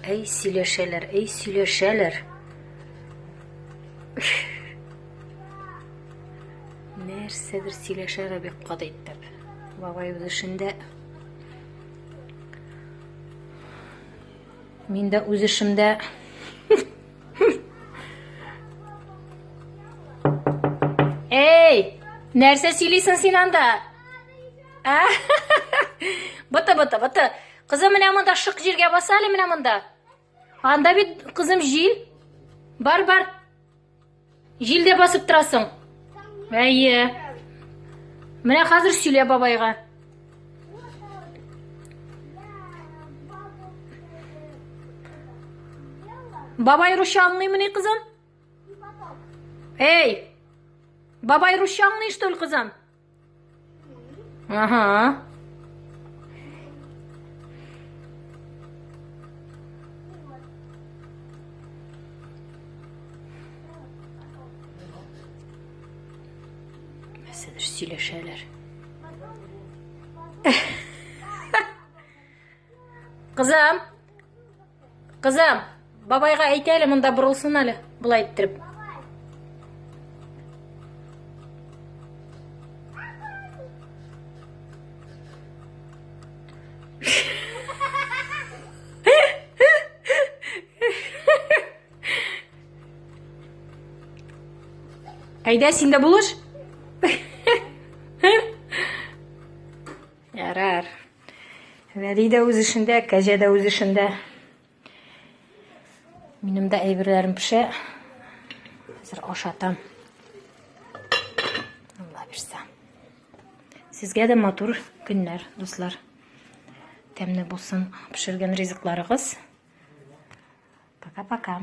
Әй сөйләшәләр. Нәрсәдер сөйләшәләр бик кадәйттеп. Бабай үз эшендә. Мин дә үз эшемдә. Эй, нәрсә сөйлисең син анда? Быты. Кызым, менә монда шык җиргә баса әле, менә монда. Анда бит, кызым, җил. Бар. Җилдә басып торасың. Әйе. Менә хәзер сөйлә бабайга. Бабай русча аңлыймыни, кызым? Эй! Бабай русча аңлый, что ли, кызым? Ага. Нәрсәдер сөйләшәләр. Кызым, бабайга әйт әле, монда борылсын әле, булай иттереп. Әйдә, син дә булыш. Ярар. Вәли дә үз эшендә, Кәҗә дә үз эшендә. Минем дә әйберләрем пешә. Хәзер ашатам. Алла бирсә. Сезгә дә матур көннәр, дуслар. Тәмле булсын пешергән ризыкларыгыз. Пока-пока.